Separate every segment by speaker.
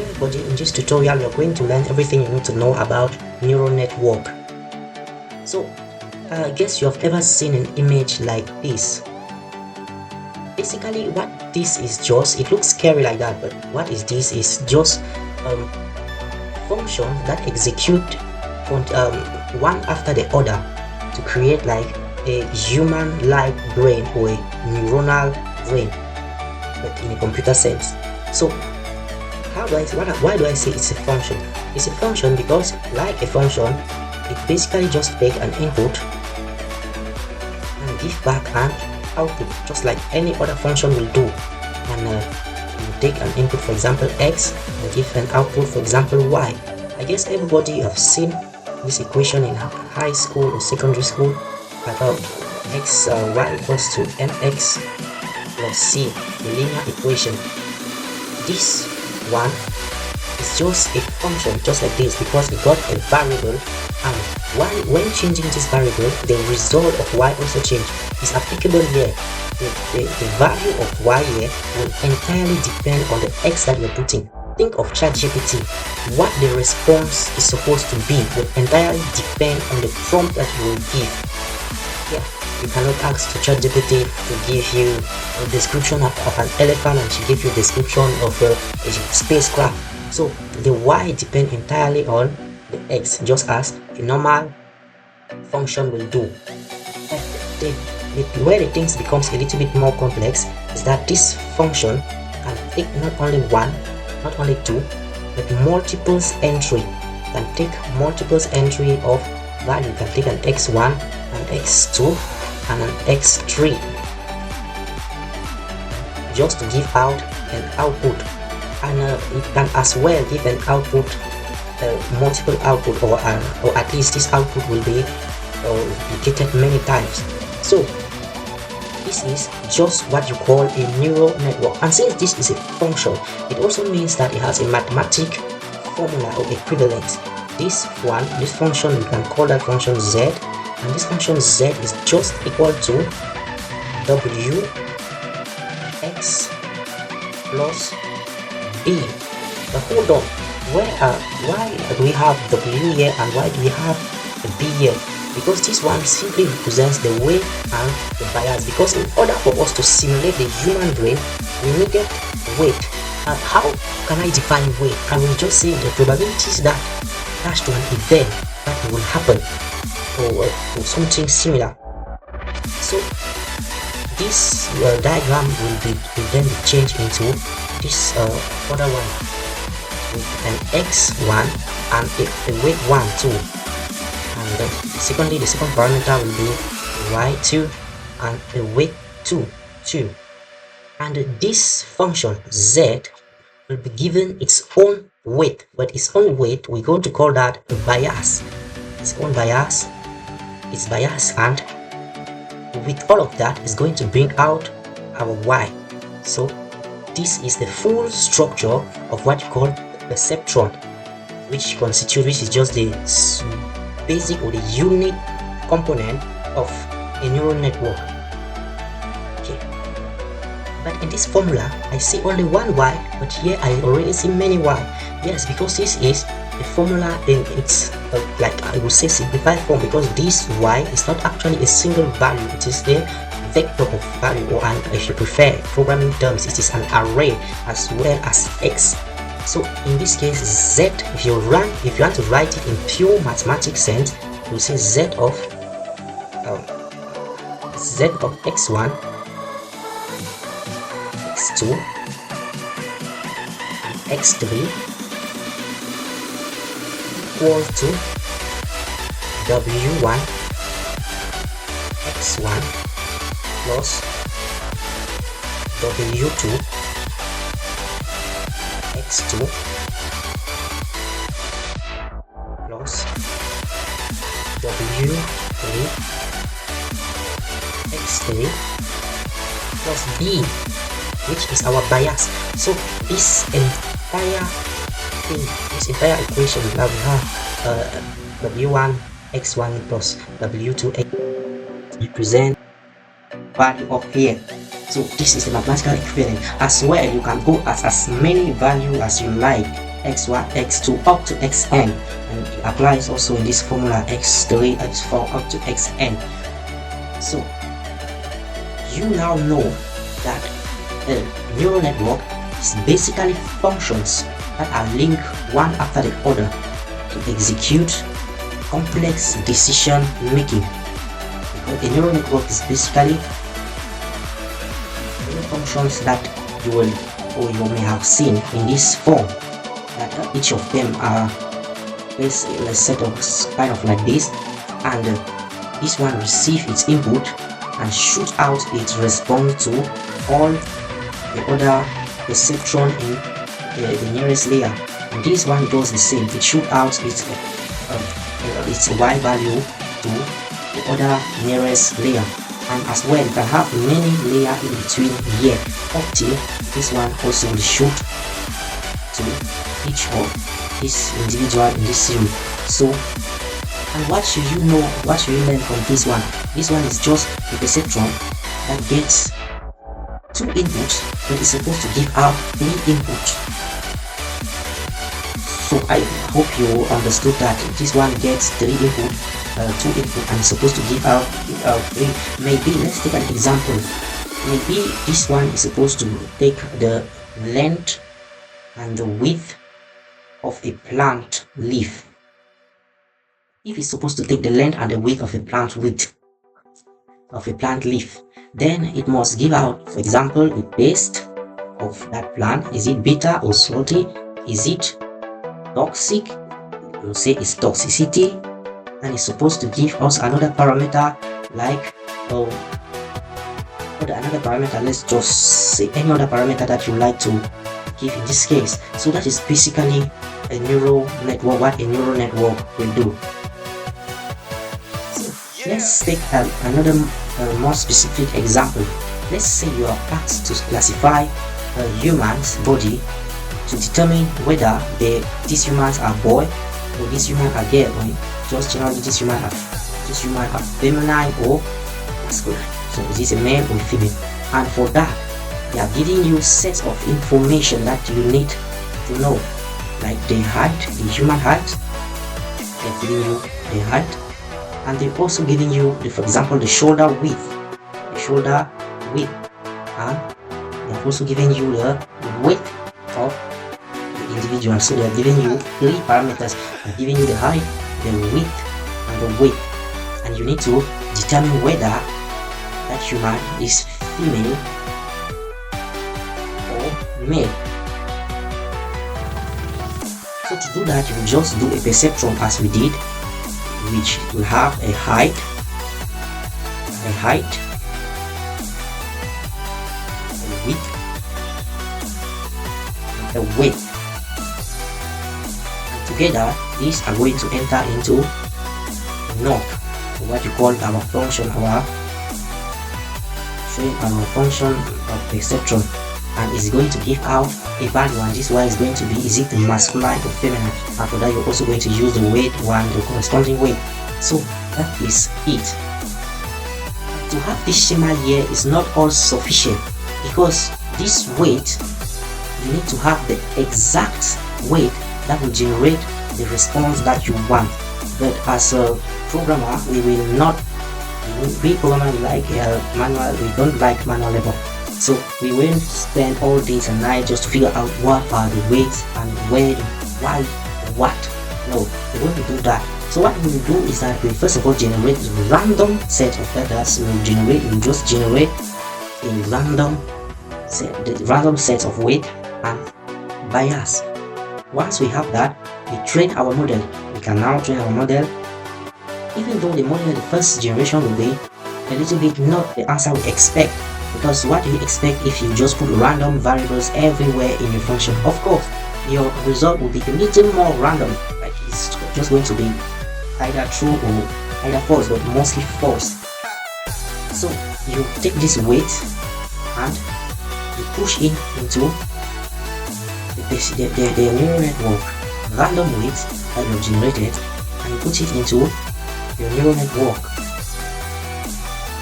Speaker 1: Hello everybody, in this tutorial you're going to learn everything you need to know about neural network. So I guess you have ever seen an image like this. Basically what this is just, it looks scary like that, but what is this is just function that execute one after the other to create like a human-like brain or a neuronal brain, but in a computer sense. So why do I say it's a function? It's a function because, like a function, it basically just take an input and give back an output, just like any other function will do. And you take an input, for example x, and give an output, for example y. I guess everybody have seen this equation in high school or secondary school about x y equals to mx plus c, the linear equation. This one is just a function just like this because it got a variable, and when changing this variable the result of y also change. Is applicable here. The value of y here will entirely depend on the x that you're putting. Think of ChatGPT. What the response is supposed to be will entirely depend on the prompt that you will give. Yeah, you cannot ask to ChatGPT to give you a description of an elephant and she give you a description of a spacecraft. So the y depend entirely on the x, just as a normal function will do. Where the things becomes a little bit more complex is that this function can take not only one, not only two, but multiples entry. Can take multiples entry of value. You can take an x1, an x2, and an x3 just to give out an output. And it can as well give an output, multiple output, or at least this output will be replicated many times. So this is just what you call a neural network, and since this is a function, it also means that it has a mathematical formula or equivalent. This function, you can call that function z, and this function z is just equal to w x plus b. But hold on, why do we have w here and why do we have the b here? Because this one simply represents the weight and the bias, because in order for us to simulate the human brain we needed weight. And how can I define weight? I will just say the probabilities that attached to an event that will happen or something similar. So this diagram will then be changed into this other one with an x1 and a weight 1 too, and secondly the second parameter will be y2 and a weight 2. And this function z will be given its own weight, but its own weight we're going to call that a bias. Its own bias, its bias, and with all of that is going to bring out our y. So this is the full structure of what you call perceptron, which is just the basic or the unit component of a neural network. Okay, but in this formula I see only one y, but here I already see many y. Yes, because this is a formula in its like I would say simplified form, because this y is not actually a single value, it is a vector of value, or if you prefer programming terms, it is an array as well as x. So in this case z, if you want to write it in pure mathematics sense, you will say z of x1, x2, and x3 equal to w1 x1 plus w2 x2 plus w3 x3 plus b, which is our bias. So this entire thing, this entire equation, now we have w1 x1 plus w2 x represent value of here. So this is the mathematical equivalent. As well, you can go as many value as you like. x1, x2 up to xn, and it applies also in this formula x3, x4 up to xn. So you now know that a neural network is basically functions that are linked one after the other to execute complex decision making. Because a neural network is basically functions that you will or you may have seen in this form, that each of them are let's set up kind of like this, and this one receive its input and shoot out its response to all the other perceptron in the nearest layer, and this one does the same. It shoot out its y value to the other nearest layer, and as well you can have many layers in between here up till this one also will shoot to each of this individual in this series. So, and what should you know, what should you learn from this one? This one is just a perceptron that gets 2 inputs but is supposed to give out 3 inputs. So I hope you understood that this one gets 3 input, 2 input, and is supposed to give out 3. Maybe let's take an example. Maybe this one is supposed to take the length and the width of a plant leaf. If it's supposed to take the length and the width of a plant leaf, then it must give out, for example, the taste of that plant. Is it bitter or salty? Is it toxic? We'll say it's toxicity, and it's supposed to give us another parameter like another parameter. Let's just say any other parameter that you like to give in this case. So that is basically a neural network, what a neural network will do. So let's take another more specific example. Let's say you are asked to classify a human's body to determine whether these humans are boy or these humans are girl, or just generally these humans are feminine or masculine. So is this a male or a female? And for that, they are giving you sets of information that you need to know, like the height, the human height. They're giving you the height, and they're also giving you, for example, the shoulder width, and they're also giving you the weight of the individual. So they're giving you 3 parameters. They're giving you the height, the width, and the weight, and you need to determine whether that human is female or male. So to do that, you will just do a perceptron as we did, which will have a height, a width, and a weight. And together, these are going to enter into a knob, what you call our function, showing our function of perceptron, and is going to give out a value, and this one is going to be, is it masculine or feminine? And for that, you're also going to use the weight one, the corresponding weight. So that is it. To have this schema here is not all sufficient, because this weight, you need to have the exact weight that will generate the response that you want. But as a programmer, we programmer like manual. We don't like manual labor, so we won't spend all days and night just to figure out what are the weights and where, why, what. No, we won't do that. So what we will do is that we first of all generate a random set of letters. We'll just generate a random set of weight and bias. Once we have that, we train our model. We can now train our model. Even though the model, the first generation, will be a little bit not the answer we expect, because what do you expect if you just put random variables everywhere in your function? Of course, your result will be a little more random, like it's just going to be either true or either false, but mostly false. So you take this weight and you push it into the neural network, random weights that you've generated, and you put it into your neural network.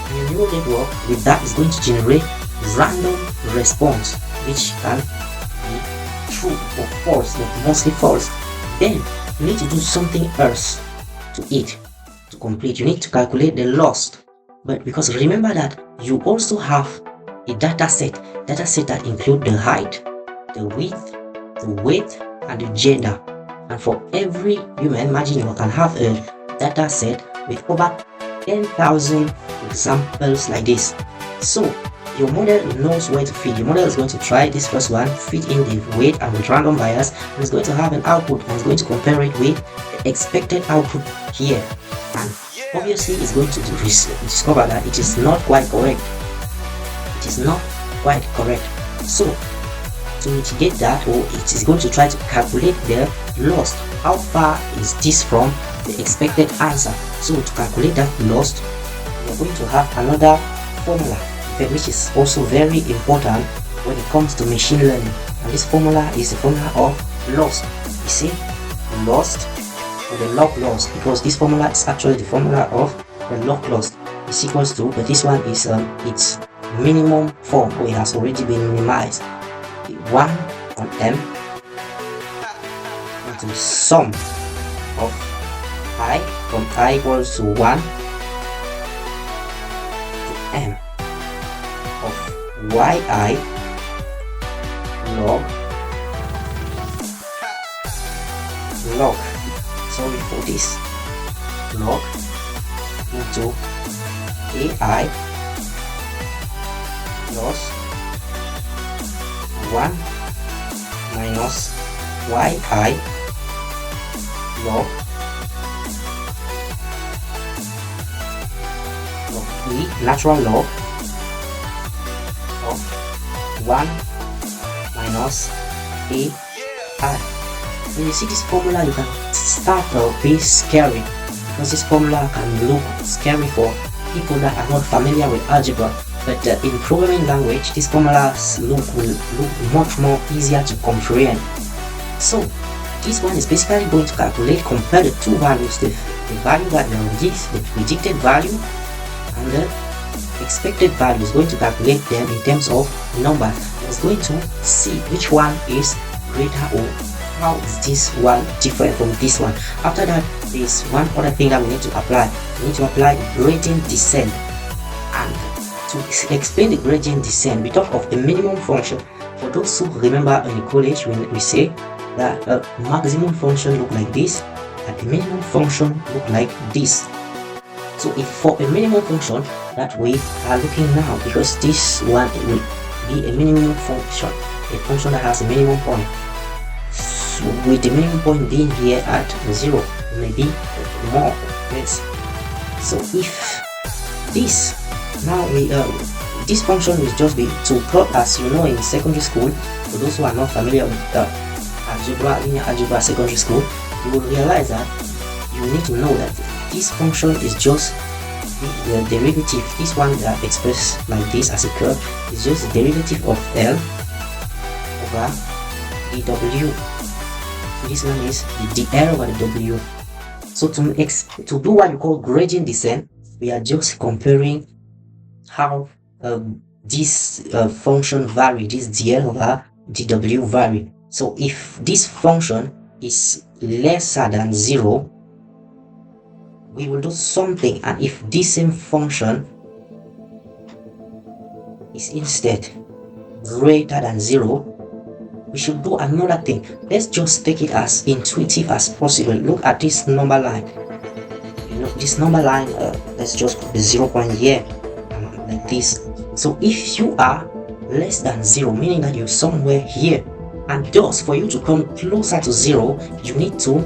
Speaker 1: And your neural network with that is going to generate random response, which can be true or false, but mostly false, then you need to do something else to it to complete. You need to calculate the loss. But because remember that you also have a data set that include the height, the width, the weight, and the gender. And for every human, imagine you can have a data set with over 10,000 examples like this. So your model knows where to feed. Your model is going to try this first one, feed in the weight and with random bias, and it's going to have an output and it's going to compare it with the expected output here. And obviously it's going to discover that it is not quite correct. It is not quite correct. So to mitigate that, or it is going to try to calculate the loss. How far is this from the expected answer? So to calculate that loss, we are going to have another formula, which is also very important when it comes to machine learning. And this formula is the formula of loss. You see, loss or the log loss, because this formula is actually the formula of the log loss is equals to, but this one is its minimum form, or it has already been minimized. 1 on m into sum of I from I equals to 1 to m of yi log sorry for this log into ai loss 1 minus yi log e natural log of 1 minus ai. When you see this formula, you can start a bit scary, because this formula can look scary for people that are not familiar with algebra. But in programming language, these formulas will look much more easier to comprehend. So this one is basically going to calculate, compare the two values, the value that the predicted value and the expected value. Is going to calculate them in terms of numbers. It's going to see which one is greater, or how is this one different from this one. After that, there's one other thing that we need to apply. We need to apply gradient descent. And to explain the gradient descent, we talk of a minimum function. For those who remember in college, when we say that a maximum function look like this and a minimum function look like this. So if for a minimum function that we are looking now, because this one will be a minimum function, a function that has a minimum point. So with the minimum point being here at 0, maybe more, yes. So if this now this function will just be to plot, as you know in secondary school. For those who are not familiar with algebra, linear algebra secondary school, you will realize that you need to know that this function is just the derivative. This one that expressed like this as a curve is just the derivative of L over dw. So this one is the L over the W. So to do what you call gradient descent, we are just comparing how this function vary, this dl over dw vary. So if this function is lesser than 0, we will do something, and if this same function is instead greater than 0, we should do another thing. Let's just take it as intuitive as possible. Look at this number line. You know, this number line, let's just put the 0 point here, like this. So if you are less than 0, meaning that you're somewhere here, and thus for you to come closer to 0, you need to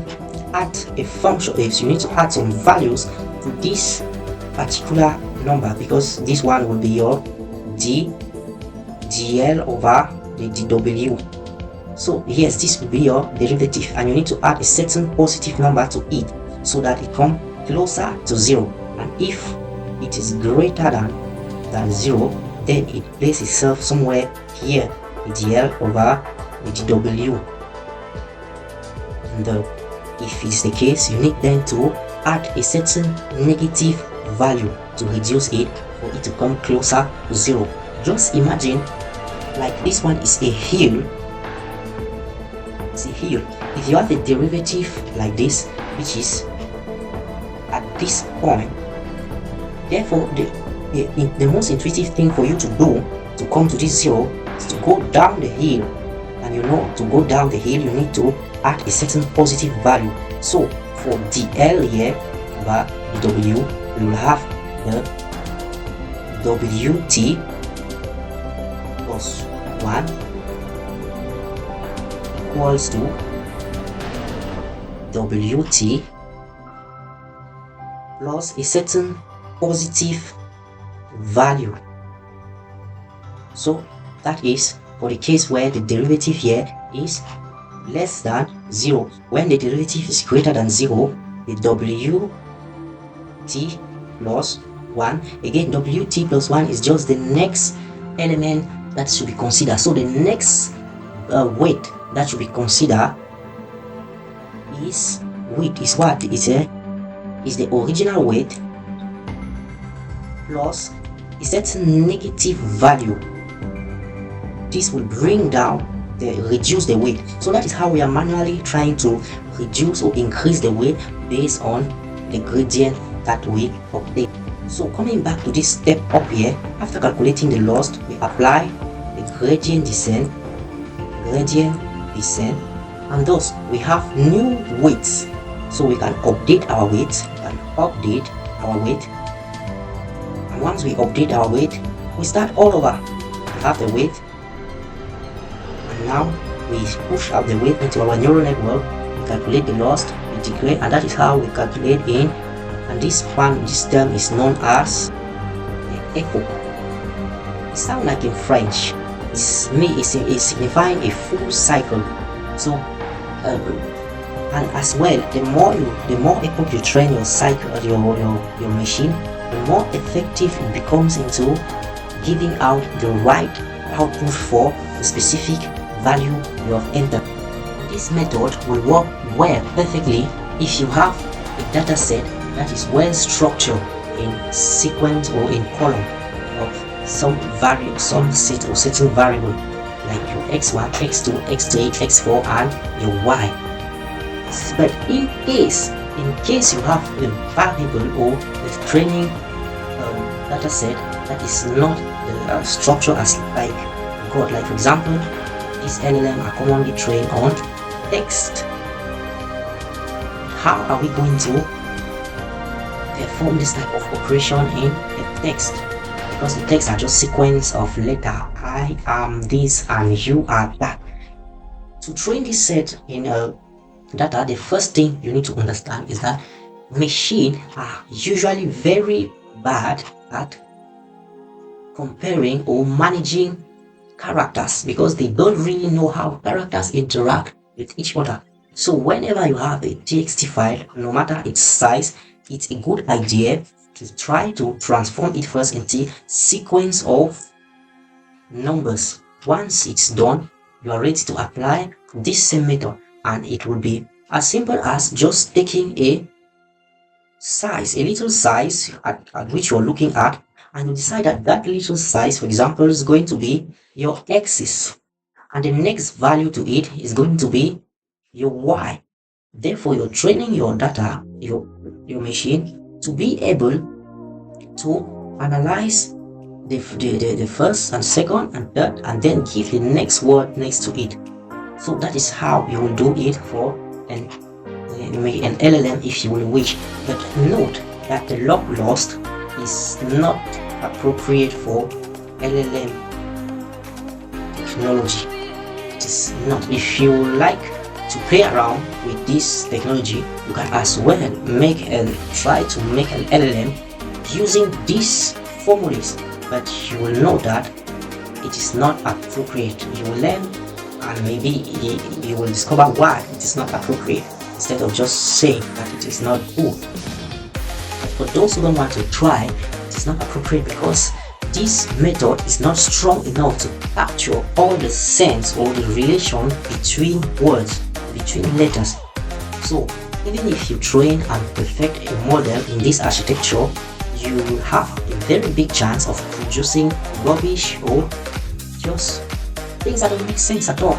Speaker 1: add a function. If you need to add some values to this particular number, because this one will be your dl over the dw. So yes, this will be your derivative, and you need to add a certain positive number to it so that it comes closer to 0. And if it is greater than 0, then it places itself somewhere here, the dl over the dw. And if it's the case, you need then to add a certain negative value to reduce it, for it to come closer to 0. Just imagine like this one is a hill, here, if you have a derivative like this, which is at this point, therefore the most intuitive thing for you to do to come to this zero is to go down the hill. And you know, to go down the hill, you need to add a certain positive value. So for dl here, over the w, we will have the wt plus 1 equals to wt plus a certain positive value. So that is for the case where the derivative here is less than 0. When the derivative is greater than 0, the wt plus 1, again wt plus 1 is just the next element that should be considered. So the next weight that should be considered is what is the original weight plus a certain negative value. This will reduce the weight. So that is how we are manually trying to reduce or increase the weight based on the gradient that we obtain. So coming back to this step up here, after calculating the loss, we apply the gradient descent, and thus we have new weights. So we can update our weight, and once we update our weight, we start all over. We have the weight, and now we push up the weight into our neural network, we calculate the loss, we degrade, and that is how we calculate in. And this term is known as the echo. It sounds like in French. It's signifying a full cycle. So and as well, the more epoch you train your cycle, your machine, the more effective it becomes into giving out the right output for the specific value you have entered. This method will work perfectly if you have a data set that is well structured in sequence or in column of some certain variable, like your x1, x2, x3, x4, and your y. But in case you have a variable or a training data set that is not structured as like God, like for example, this LLM are commonly trained on text. How are we going to perform this type of operation in a text? Because the text are just sequence of letter. I am this and you are that. To train this set in data, the first thing you need to understand is that machines are usually very bad at comparing or managing characters, because they don't really know how characters interact with each other. So whenever you have a txt file, no matter its size, it's a good idea to try to transform it first into sequence of numbers. Once it's done, you are ready to apply this same method, and it will be as simple as just taking a little size at which you're looking at, and you decide that little size, for example, is going to be your axis, and the next value to it is going to be your y. Therefore, you're training your data, your machine, to be able to analyze the first and second and third, and then give the next word next to it. So that is how you will do it for an LLM if you will wish. But note that the log lost is not appropriate for LLM technology. It is not. If you like to play around with this technology, you can as well try to make an LLM using these formulas, but you will know that it is not appropriate. You will learn, and maybe you will discover why it is not appropriate, instead of just saying that it is not good. But for those who don't want to try, it is not appropriate because this method is not strong enough to capture all the sense or the relation between words, between letters. So even if you train and perfect a model in this architecture, you will have a very big chance of producing rubbish or just things that don't make sense at all.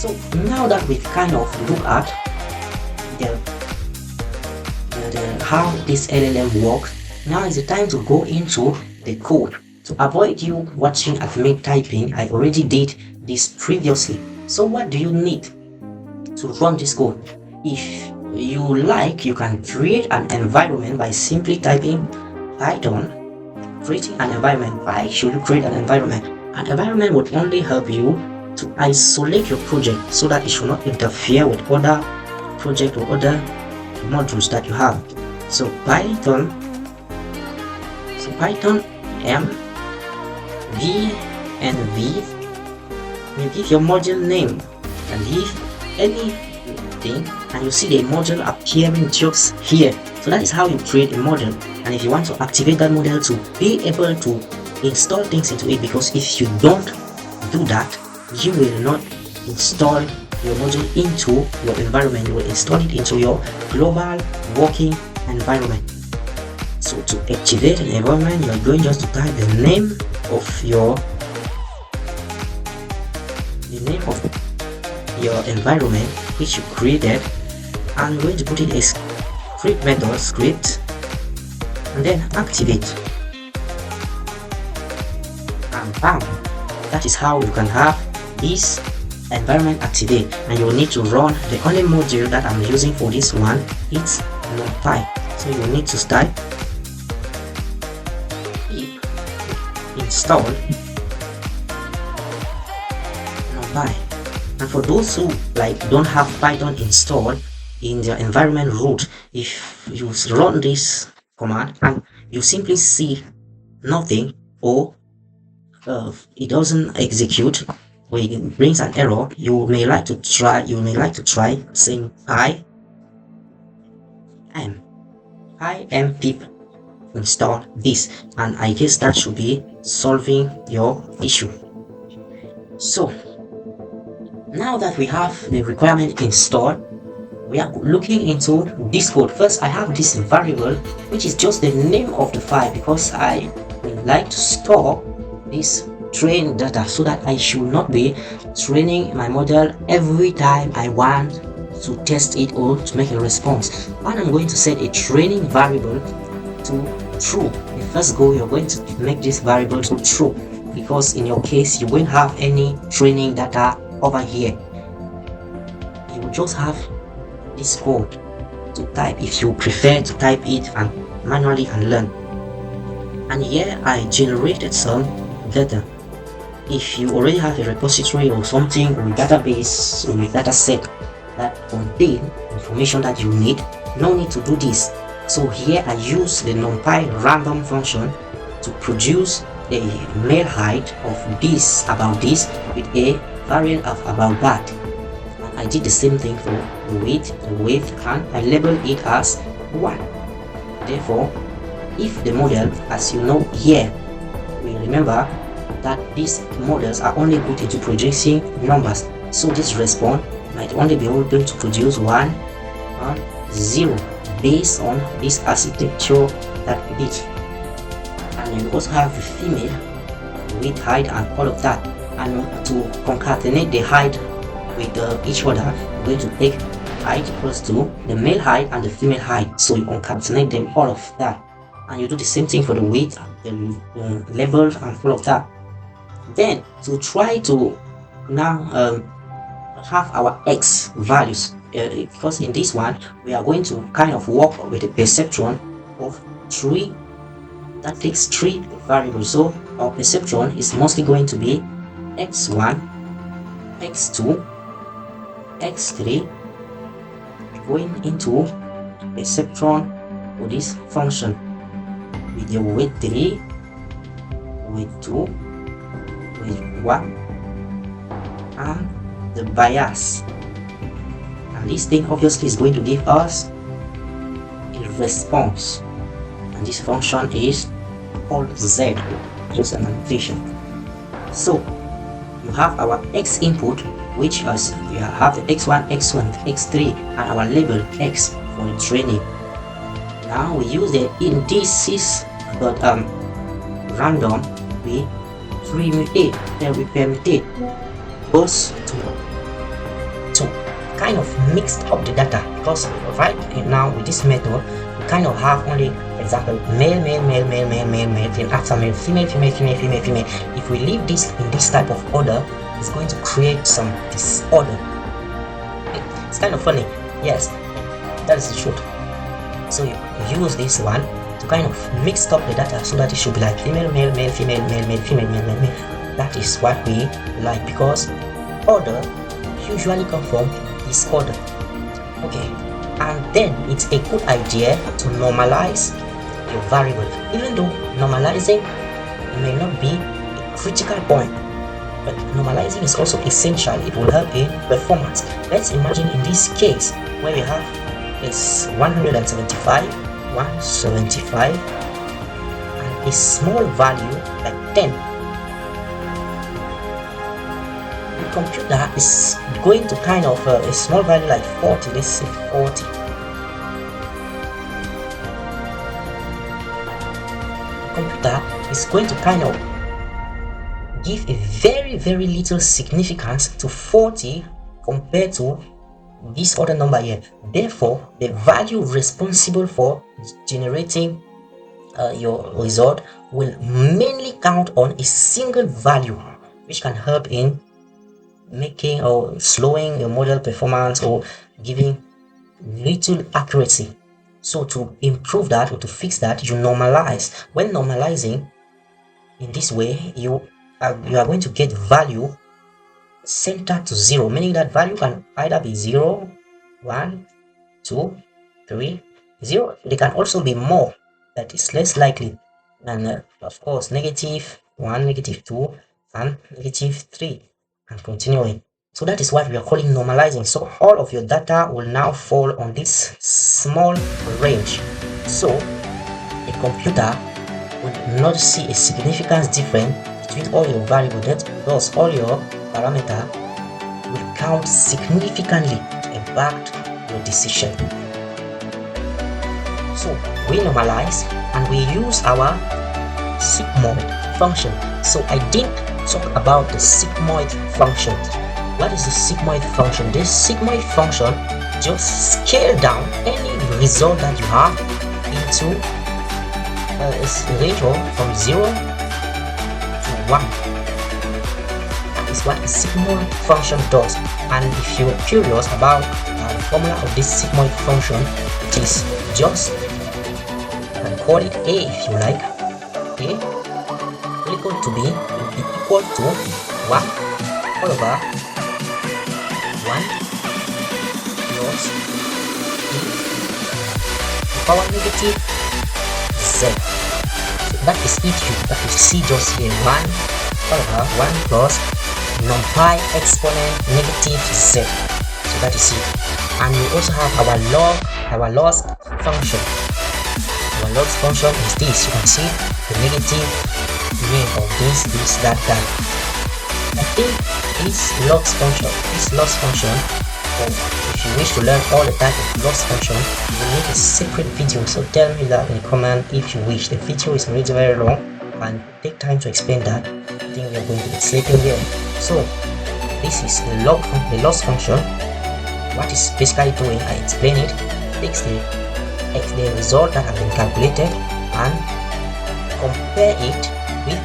Speaker 1: So now that we've kind of looked at how this LLM works, now is the time to go into the code. To avoid you watching at me typing, I already did this previously. So what do you need to run this code? If you like, you can create an environment by simply typing Python, creating an environment. Why should you create an environment? An environment would only help you to isolate your project so that it should not interfere with other projects or other modules that you have. So Python M V and V, you give your module name and leave anything, and you see the module appearing just here. So that is how you create a model. And if you want to activate that model to be able to install things into it, because if you don't do that, you will not install your module into your environment. You will install it into your global working environment. So to activate an environment, you are going just to type the name of your environment which you created, and you're going to put in a script method script and then activate, and bam, that is how you can have this environment activate. And you will need to run the only module that I'm using for this one, it's NumPy. So you will need to type install NumPy. And for those who don't have Python installed in their environment root, if you run this command and you simply see nothing, or it doesn't execute, or it brings an error, you may like to try saying pip install this, and I guess that should be solving your issue. So now that we have the requirement installed, we are looking into this code. First, I have this variable which is just the name of the file, because I would like to store this train data so that I should not be training my model every time I want to test it or to make a response. And I'm going to set a training variable to true. The first go, you're going to make this variable to true, because in your case you won't have any training data over here. You will just have this code to type if you prefer to type it and manually and learn. And here I generated some data. If you already have a repository or something, or a database or a data set that contain information that you need, no need to do this. So here I use the NumPy random function to produce a male height of this about this with a variant of about that. And I did the same thing for the width, and I labeled it as 1. Therefore, if the model, as you know here, we remember that these models are only good into producing numbers, so this response might only be able to produce 1 and 0 based on this architecture that we did. And you also have the female with height and all of that. And to concatenate the height with each other, we're going to take height equals to the male height and the female height. So you concatenate them, all of that. And you do the same thing for the width, the level, and all of that. Then to try to now have our x values, because in this one we are going to kind of work with a perceptron of 3 that takes 3 variables. So our perceptron is mostly going to be x1, x2, x3, going into perceptron for this function with the weight 3, weight 2, weight 1, and the bias. And this thing obviously is going to give us a response, and this function is called z, just an annotation. So you have our x input, which is we have the x1, x1, x3, and our label x for the training. Now we use the indices, but random, we permutate those two kind of mixed up the data, because right now with this method we kind of have only, for example, male, then after male, female. If we leave this in this type of order, it's going to create some disorder. It's kind of funny, yes, that is the truth. So you use this one to kind of mix up the data so that it should be like female, male, female, male, female, male. That is what we like, because order usually comes from disorder. Okay, and then it's a good idea to normalize your variable, even though normalizing may not be a critical point, but normalizing is also essential. It will help in performance. Let's imagine in this case where we have is 175, and a small value like 10. The computer is going to kind of a small value like 40. Let's say 40. The computer is going to kind of give a very little significance to 40 compared to this other number here. Therefore, the value responsible for generating your result will mainly count on a single value, which can help in making or slowing your model performance or giving little accuracy. So to improve that or to fix that, you normalize. When normalizing in this way, you are going to get value centered to 0, meaning that value can either be 0, 1, 2, 3, 0. They can also be more, that is less likely, and of course negative 1, negative 2, and negative 3, and continuing. So that is what we are calling normalizing. So all of your data will now fall on this small range. So a computer will not see a significant difference between all your variables, thus all your parameter will count significantly to impact your decision. So we normalize and we use our sigmoid function. So I didn't talk about the sigmoid function. What is the sigmoid function? This sigmoid function just scale down any result that you have into a ratio from 0 to 1. Is what a sigmoid function does. And if you're curious about the formula of this sigmoid function, it is just, you can call it A if you like. A equal to B will be equal to 1 all over 1 plus E to the power negative Z. So that is it. That is C just here, 1 all over 1 plus numpy exponent negative Z. So that is it. And we also have our loss function. Our loss function is this. You can see the negative name of this, that. I think this loss function, or if you wish to learn all the type of loss function, you will need a separate video. So tell me that in the comment if you wish. The video is already very long and take time to explain that. I think we are going to be sleeping here. So this is the loss function. What is basically doing, I explain it, takes the result that has been calculated and compare it with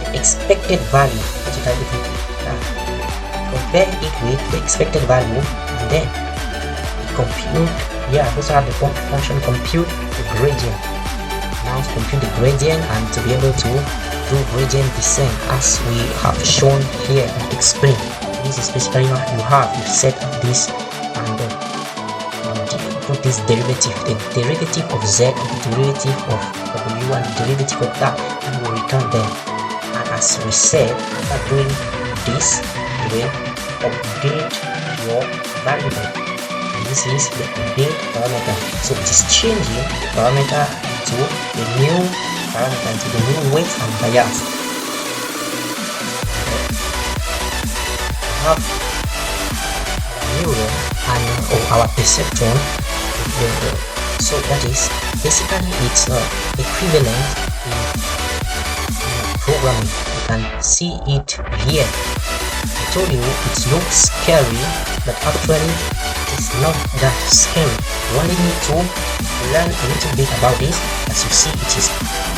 Speaker 1: the expected value. Compare it with the expected value, and then compute. Yeah, I also have the function compute the gradient. Now to compute the gradient and to be able to do gradient descent as we have shown here and explained. This is basically what you have. You set this and put this derivative, the derivative of z, the derivative of w, and the derivative of that, and we return them. And as we said, after doing this, you will update your variable. And this is the update parameter. So it is changing the parameter to the new parameter, to the new weight and bias. We have our neuron and our perceptron. So that is basically it's equivalent in programming. You can see it here. I told you it looks scary but actually it's not that scary. You only need to learn a little bit about this. As you see, it is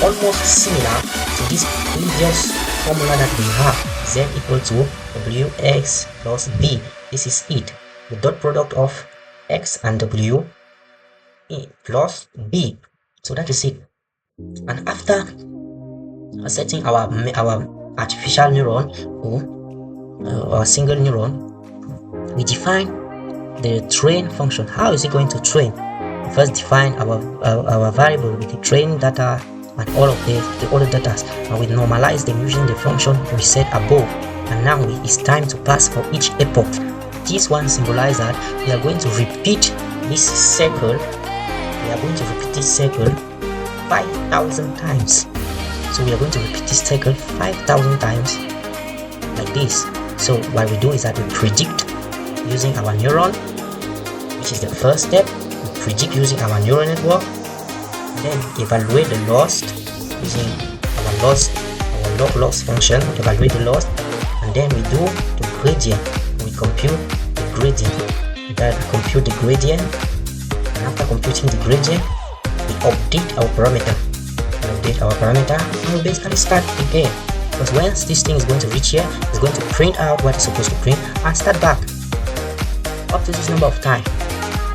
Speaker 1: almost similar to this previous formula that we have, z equal to wx plus b. This is it, the dot product of x and w plus b. So that is it. And after setting our artificial neuron or our single neuron, we define the train function. How is it going to train? We first define our variable with the training data and all of the other data, and we normalize them using the function we set above. And now it's time to pass for each epoch. This one symbolizes that we are going to repeat this circle. We are going to repeat this circle 5,000 times. So we are going to repeat this cycle 5,000 times like this. So what we do is that we predict using our neuron, which is the first step. We predict using our neural network, then evaluate the loss using our log loss function. Evaluate the loss, and then we do the gradient. We compute the gradient. Then we compute the gradient, and after computing the gradient, we update our parameter. And we basically start again, because once this thing is going to reach here, it's going to print out what it's supposed to print and start back up to this number of time.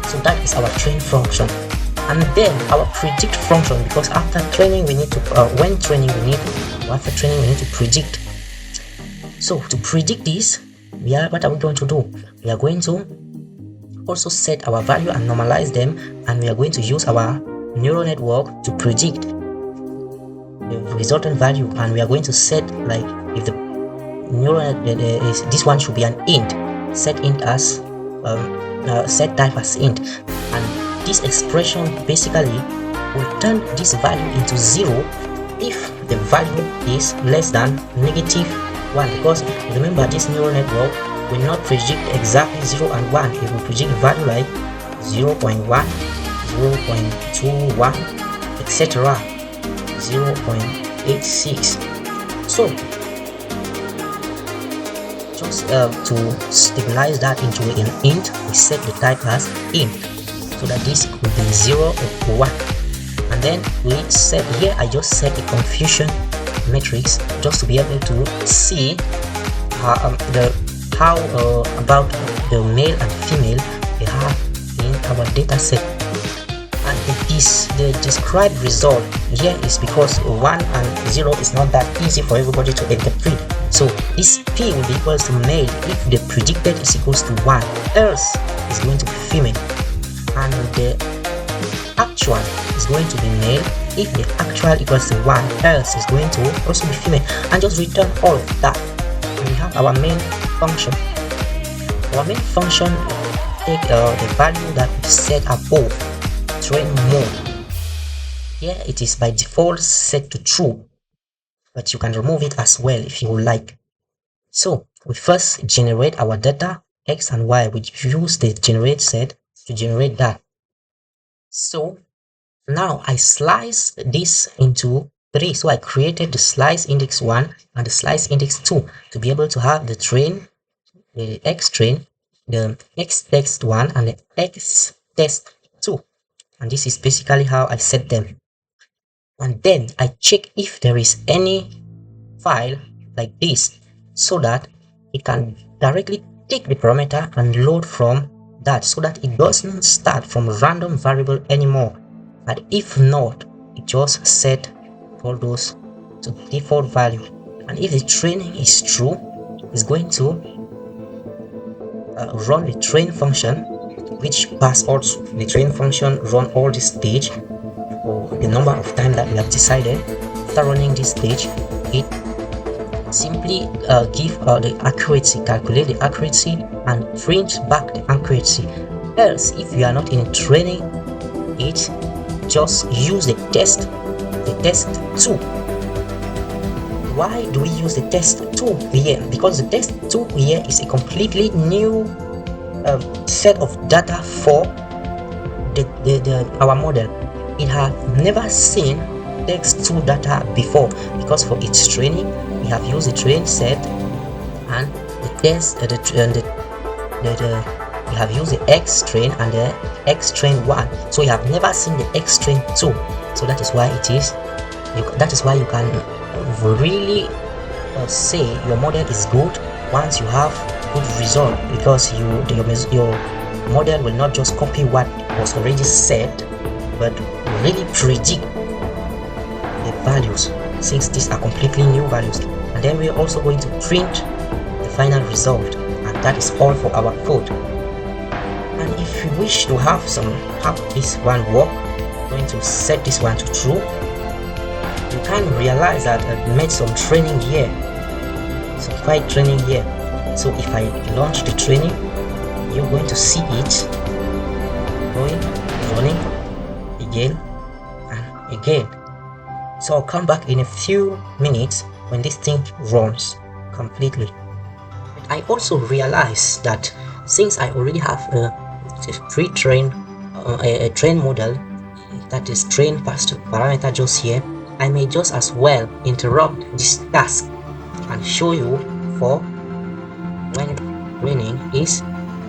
Speaker 1: So that is our train function. And then our predict function, because after training we need to after training we need to predict. So to predict this, what are we going to do? We are going to also set our value and normalize them, and we are going to use our neural network to predict the resultant value. And we are going to set, like, if the neural this one should be an int, set int as set type as int, and this expression basically will turn this value into 0 if the value is less than -1. Because remember, this neural network will not predict exactly 0 and 1. It will predict value like 0.1, 0.21, etc., 0.86. So just to stabilize that into an int, we set the type as int, so that this could be 0 or 1. And then we set here, I just set a confusion matrix just to be able to see how about the male and female we have in our data set. And the described result here is because 1 and 0 is not that easy for everybody to interpret. So this P will be equals to male if the predicted is equals to 1, else is going to be female, and the actual is going to be male if the actual equals to 1, else is going to also be female, and just return all of that. And we have our main function. Our main function take the value that we set above, train mode. Here it is by default set to true, but you can remove it as well if you would like. So we first generate our data x and y. We use the generate set to generate that. So now I slice this into 3. So I created the slice index 1 and the slice index 2 to be able to have the train, the x train, the x test 1 and the x test 2. And this is basically how I set them. And then I check if there is any file like this, so that it can directly take the parameter and load from that, so that it doesn't start from a random variable anymore. But if not, it just set all those to default value. And if the training is true, it's going to run the train function, which pass also the train function run all this stage for the number of time that we have decided. After running this stage, it simply give the accuracy, calculate the accuracy, and print back the accuracy. Else, if you are not in training it, just use the test 2. Why do we use the test 2 here? Because the test 2 here is a completely new set of data for our model. It has never seen text 2 data before, because for its training we have used the train set and the test have used the X train and the X train 1, so you have never seen the X train 2. So that is why it is, that is why you can really say your model is good once you have good result, because your model will not just copy what was already said, but really predict the values, since these are completely new values. And then we're also going to print the final result, and that is all for our code. And if you wish to have this one work, I'm going to set this one to true. You can realize that I've made some training here, some quite training here. So if I launch the training, you're going to see it going, running again and again. So I'll come back in a few minutes when this thing runs completely. I also realized that since I already have a pre-trained a trained model that is trained past parameter just here, I may just as well interrupt this task and show you for when training is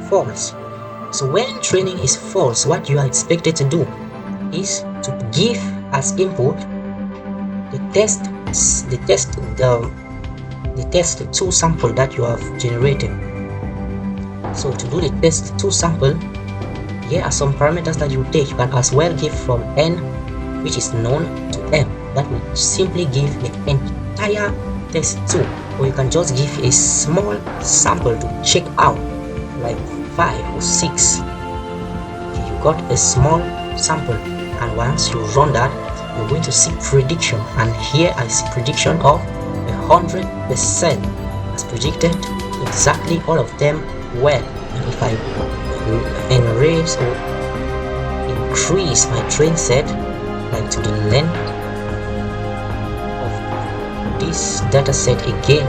Speaker 1: false. So when training is false, what you are expected to do is to give as input the test 2 sample that you have generated. So to do the test 2 sample, here are some parameters that you take. You can as well give from n, which is known, to m. That will simply give the entire test 2, or you can just give a small sample to check out, like 5 or 6. You got a small sample, and once you run that, you're going to see prediction, and here I see prediction of 100% as predicted, exactly all of them well. And if I enrich or increase my train set, like to the length of this data set again,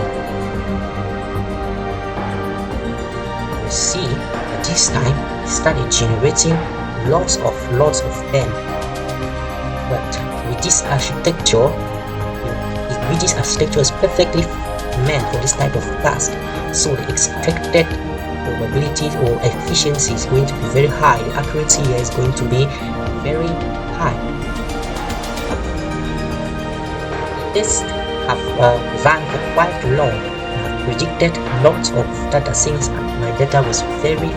Speaker 1: you see that this time it started generating lots of them. But with this architecture, is perfectly meant for this type of task. So the expected probability or efficiency is going to be very high. The accuracy here is going to be very high. This have ran for quite long. I have predicted lots of data since my data was very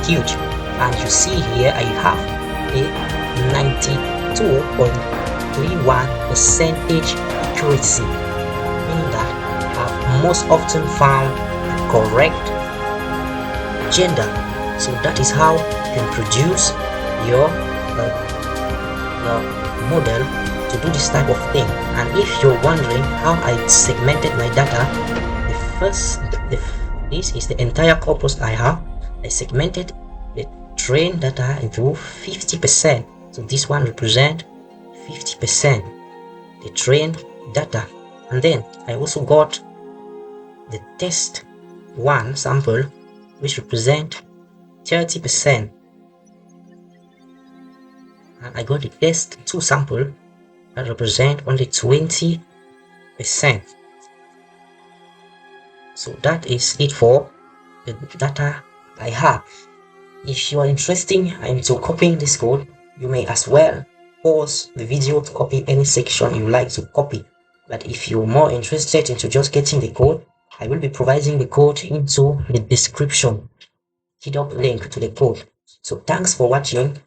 Speaker 1: huge. And you see here I have a 92.31% accuracy, meaning that I have most often found the correct gender. So that is how you can produce your model to do this type of thing. And if you're wondering how I segmented my data, this is the entire corpus I have. I segmented the trained data into 50%. So this one represents 50% the trained data, and then I also got the test 1 sample, which represent 30%, and I got the test 2 sample that represent only 20%. So that is it for the data I have. If you are interested into copying this code, you may as well pause the video to copy any section you like to copy. But if you're more interested into just getting the code, I will be providing the code into the description. Hit up link to the code. So thanks for watching.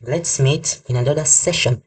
Speaker 1: Let's meet in another session.